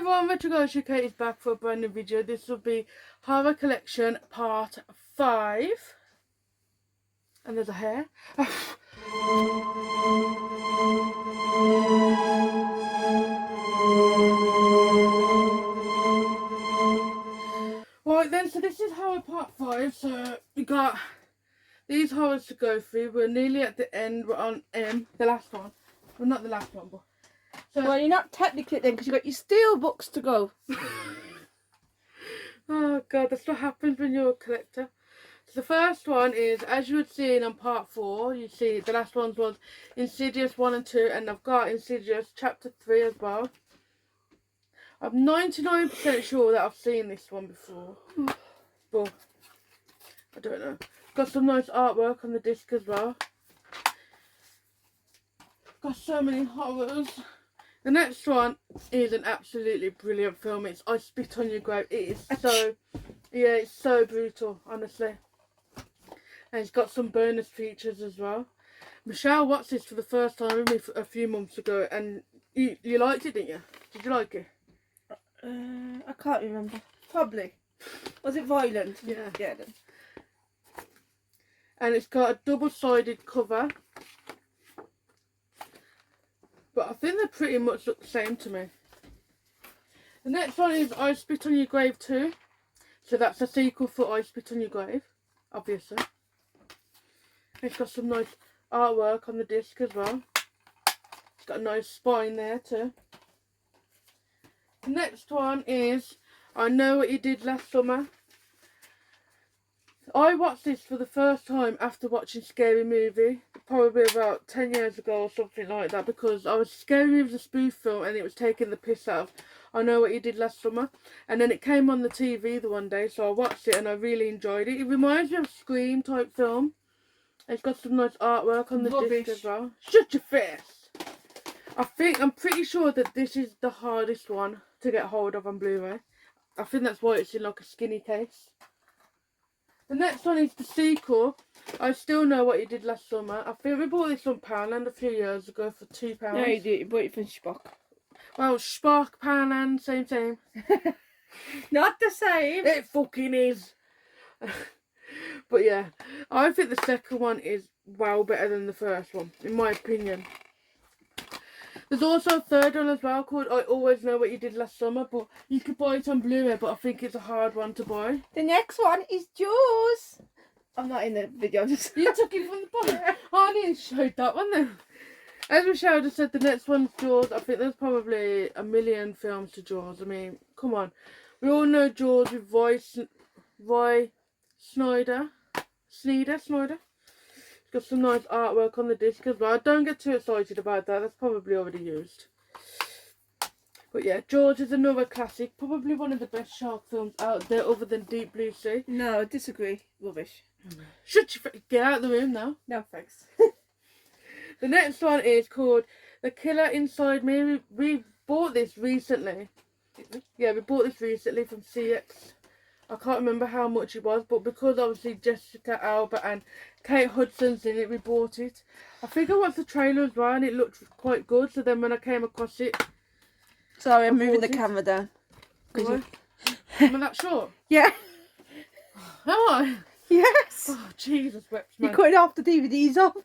everyone, Retro Kate is back for a brand new video. This will be Horror Collection Part 5. And there's a hair. Right then, so this is Horror Part 5. So we got these horrors to go through. We're nearly at the end. We're on the last one. Well, not the last one, but... So, well, you're not technically then because you've got your steel books to go. Oh god, that's what happens when you're a collector. So the first one is, as you had seen on part 4, you see the last one was Insidious 1 and 2, and I've got Insidious chapter 3 as well. I'm 99% sure that I've seen this one before, but I don't know. Got some nice artwork on the disc as well. Got so many horrors. The next one is an absolutely brilliant film. It's I Spit on Your Grave. It is so, yeah, it's so brutal, honestly. And it's got some bonus features as well. Michelle watched this for the first time with me a few months ago, and you liked it, didn't you? Did you like it? I can't remember. Probably. Was it violent? Yeah. Yeah. Then. And it's got a double-sided cover. But I think they pretty much look the same to me. The next one is I Spit on Your Grave 2. So that's a sequel for I Spit on Your Grave, obviously. It's got some nice artwork on the disc as well. It's got a nice spine there too. The next one is I Know What You Did Last Summer. I watched this for the first time after watching Scary Movie, probably about 10 years ago or something like that, because I was Scary Movie was a spoof film and it was taking the piss out of I Know What You Did Last Summer, and then it came on the TV the one day, so I watched it and I really enjoyed it. It reminds me of a Scream type film. It's got some nice artwork on the disc as well. Shut your face! I'm pretty sure that this is the hardest one to get hold of on Blu-ray. I think that's why it's in like a skinny case. The next one is the sequel, I Still Know What You Did Last Summer. I think we bought this on Poundland a few years ago for £2. No, you did. You bought it from Spock. Well, Spock, Poundland, same. Not the same. It fucking is. But yeah, I think the second one is well better than the first one, in my opinion. There's also a third one as well called I Always Know What You Did Last Summer, but you could buy it on Blu-ray, but I think it's a hard one to buy. The next one is Jaws. I'm not in the video. Just You took it from the bottom. Oh, I didn't show that one then. As Michelle just said, the next one's Jaws. I think there's probably a million films to Jaws. I mean, come on. We all know Jaws with Roy Snyder. It's got some nice artwork on the disc as well. Don't get too excited about that. That's probably already used. But yeah, Jaws is another classic. Probably one of the best shark films out there other than Deep Blue Sea. No, I disagree. Rubbish. Get out of the room now. No thanks. The next one is called The Killer Inside Me. We bought this recently. Yeah, we bought this recently from CX. I can't remember how much it was, but because obviously Jessica Alba and Kate Hudson's in it, we bought it. I think I watched the trailer as well and it looked quite good, so then when I came across it... Sorry, I'm moving the camera down. Am I that short? Yeah. Am I? Yes. Oh, Jesus, Weps, You're cutting off the DVDs off.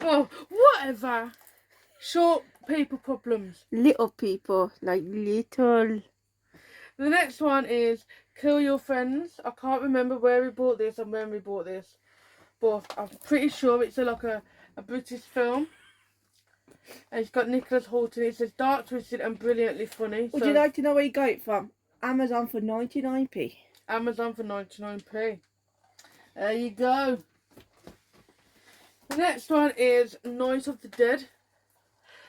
Oh, whatever. Short people problems. Little people, like little... The next one is Kill Your Friends. I can't remember where we bought this and when we bought this, but I'm pretty sure it's like a British film. And it's got Nicholas Hoult in it. It says dark, twisted and brilliantly funny. Would you like to know where you got it from? Amazon for 99p. Amazon for 99p. There you go. The next one is Night of the Dead.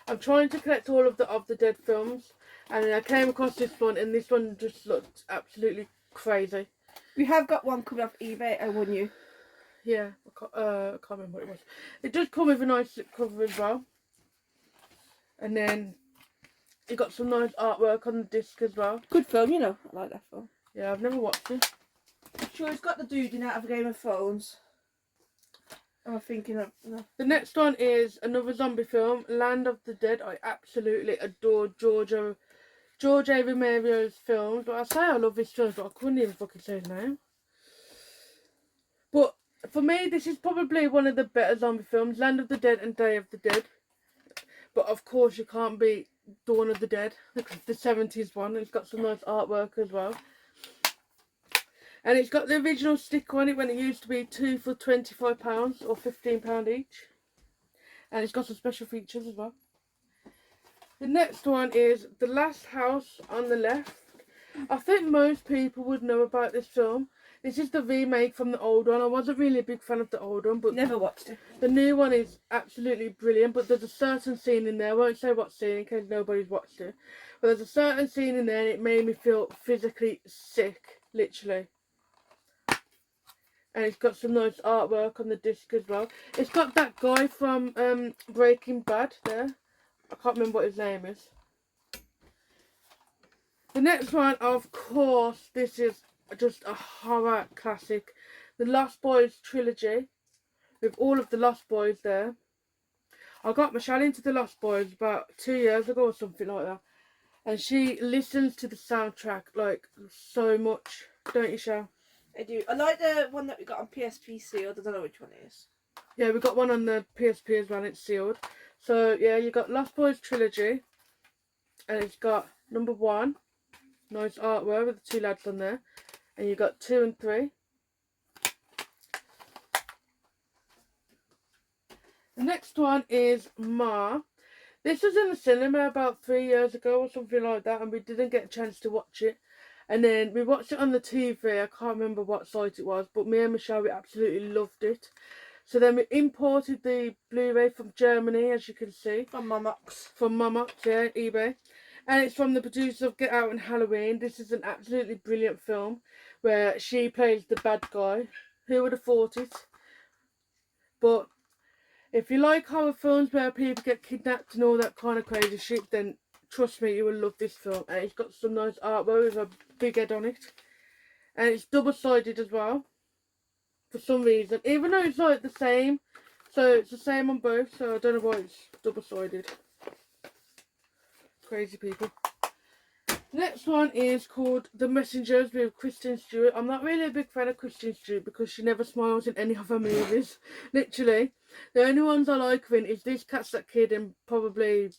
I'm trying to collect all of the Dead films. And then I came across this one, and this one just looked absolutely crazy. We have got one coming off eBay. I won you. Yeah, I can't remember what it was. It does come with a nice cover as well. And then it got some nice artwork on the disc as well. Good film, you know. I like that film. Yeah, I've never watched it. I'm sure it's got the dude in out of Game of Thrones. I'm thinking of no. The next one is another zombie film, Land of the Dead. I absolutely adore George A. Romero's films. But I say I love his films, but I couldn't even fucking say his name. But for me, this is probably one of the better zombie films, Land of the Dead and Day of the Dead. But of course, you can't beat Dawn of the Dead, the 70s one. It's got some nice artwork as well. And it's got the original sticker on it when it used to be 2 for £25 or £15 each. And it's got some special features as well. The next one is The Last House on the Left. I think most people would know about this film. This is the remake from the old one. I wasn't really a big fan of the old one, but Never watched it. the new one is absolutely brilliant. But there's a certain scene in there, I won't say what scene in case nobody's watched it, but there's a certain scene in there and it made me feel physically sick, literally. And it's got some nice artwork on the disc as well. It's got that guy from Breaking Bad there. I can't remember what his name is. The next one, of course, this is just a horror classic. The Lost Boys Trilogy. With all of the Lost Boys there. I got Michelle into the Lost Boys about 2 years ago or something like that. And she listens to the soundtrack like so much. Don't you, Shell? I do. I like the one that we got on PSP sealed. I don't know which one it is. Yeah, we got one on the PSP as well. It's sealed. So yeah, you got Lost Boys Trilogy, and it's got number 1, nice artwork with the 2 lads on there, and you got 2 and 3. The next one is Ma. This was in the cinema about 3 years ago or something like that, and we didn't get a chance to watch it. And then we watched it on the TV. I can't remember what site it was, but me and Michelle, we absolutely loved it. So then we imported the Blu-ray from Germany, as you can see. From Momox. From Momox, yeah, eBay. And it's from the producers of Get Out and Halloween. This is an absolutely brilliant film where she plays the bad guy. Who would have thought it? But if you like horror films where people get kidnapped and all that kind of crazy shit, then trust me, you will love this film. And it's got some nice artwork with a big head on it. And it's double-sided as well. For some reason. Even though it's like the same. So it's the same on both. So I don't know why it's double-sided. Crazy people. Next one is called The Messengers with Kristen Stewart. I'm not really a big fan of Kristen Stewart because she never smiles in any of her movies. Literally. The only ones I like her in is This Cat's That Kid and probably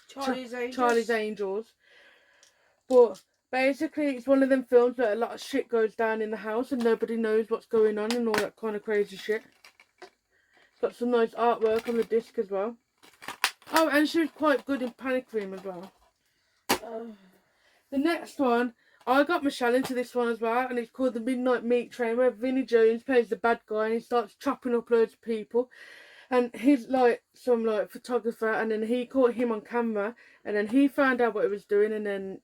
Charlie's Angels. But basically it's one of them films where a lot of shit goes down in the house and nobody knows what's going on and all that kind of crazy shit. Got some nice artwork on the disc as well. Oh, and she was quite good in Panic Room as well. The next one, I got Michelle into this one as well, and it's called The Midnight Meat Train, where Vinnie Jones plays the bad guy and he starts chopping up loads of people. And he's like some like photographer, and then he caught him on camera, and then he found out what he was doing, and then,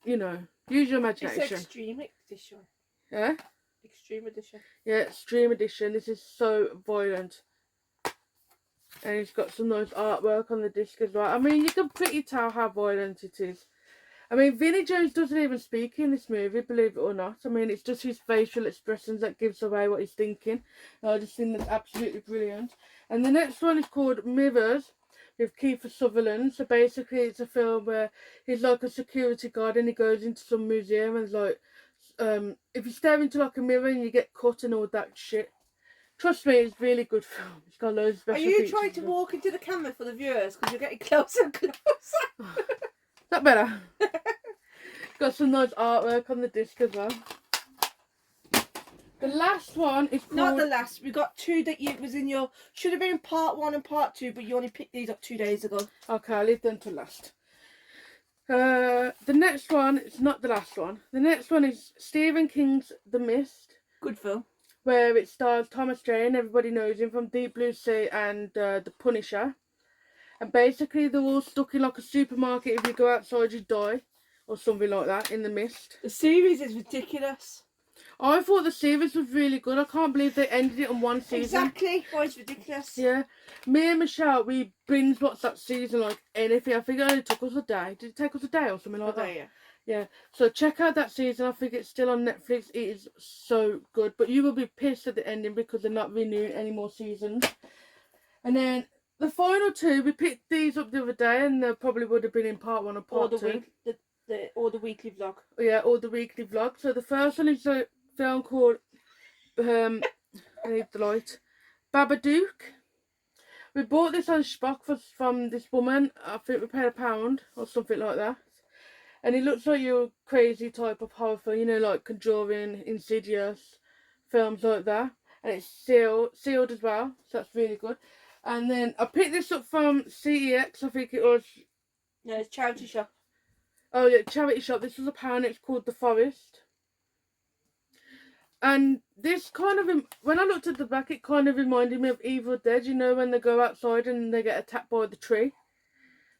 you know, use your imagination. It's Extreme Edition. Yeah? Extreme Edition. Yeah, Extreme Edition. This is so violent. And it's got some nice artwork on the disc as well. I mean, you can pretty tell how violent it is. I mean, Vinnie Jones doesn't even speak in this movie, believe it or not. I mean, it's just his facial expressions that gives away what he's thinking. I just think that's absolutely brilliant. And the next one is called Mirrors with Kiefer Sutherland. So basically it's a film where he's like a security guard and he goes into some museum and like, if you stare into like a mirror and you get cut and all that shit. Trust me, it's a really good film. It's got loads of special features. Are you features trying to walk into the camera for the viewers because you're getting closer and closer? Is that better? Got some nice artwork on the disc as well. The last one is called... Not the last. We got 2 that you was in your... Should have been part 1 and part 2, but you only picked these up 2 days ago. Okay, I'll leave them to last. The next one is not the last one. The next one is Stephen King's The Mist. Good film. Where it stars Thomas Jane. Everybody knows him from Deep Blue Sea and The Punisher. And basically they're all stuck in like a supermarket. If you go outside you die. Or something like that in the mist. The series is ridiculous. I thought the series was really good. I can't believe they ended it on one season. Exactly. Why it's ridiculous. Yeah. Me and Michelle, we binge watched that season like anything. I think it only took us a day. Did it take us a day or something like that? Yeah. Yeah. So check out that season. I think it's still on Netflix. It is so good. But you will be pissed at the ending because they're not renewing any more seasons. And then the final two, we picked these up the other day, and they probably would have been in part 1 or part 2. Or the weekly vlog. Yeah, or the weekly vlog. So the first one is a film called I need the light. Babadook. We bought this on Spock from this woman. I think we paid £1 or something like that. And it looks like your crazy type of horror film, you know, like Conjuring, Insidious, films like that. And it's sealed as well, so that's really good. And then I picked this up from CEX, I think it was. No, it's charity shop. Oh yeah, charity shop. This was £1. It's called The Forest. And this kind of, when I looked at the back, it kind of reminded me of Evil Dead, you know, when they go outside and they get attacked by the tree.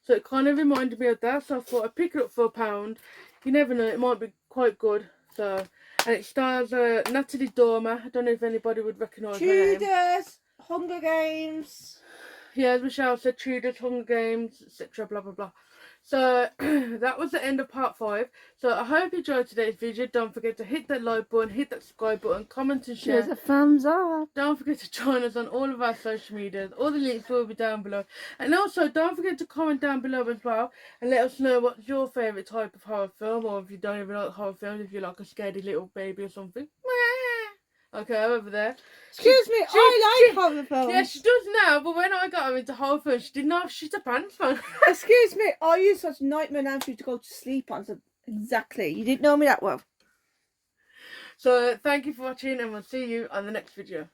So it kind of reminded me of that, so I thought I'd pick it up for £1. You never know, it might be quite good. So, and it stars Natalie Dormer. I don't know if anybody would recognise her name. Tudors, Hunger Games. Yeah, as Michelle said, Tudors, Hunger Games, etc. Blah, blah, blah. So, that was the end of part 5. So, I hope you enjoyed today's video. Don't forget to hit that like button, hit that subscribe button, comment and share. There's a thumbs up. Don't forget to join us on all of our social medias. All the links will be down below. And also, don't forget to comment down below as well. And let us know what's your favourite type of horror film. Or if you don't even like horror films, if you're like a scaredy little baby or something. Okay, over there. Excuse me, I like horror films. Yeah, she does now, but when I got her into horror films, she didn't have shit her pants on. Excuse me, I use such nightmare now for you to go to sleep on. So exactly, you didn't know me that well. So, thank you for watching, and we'll see you on the next video.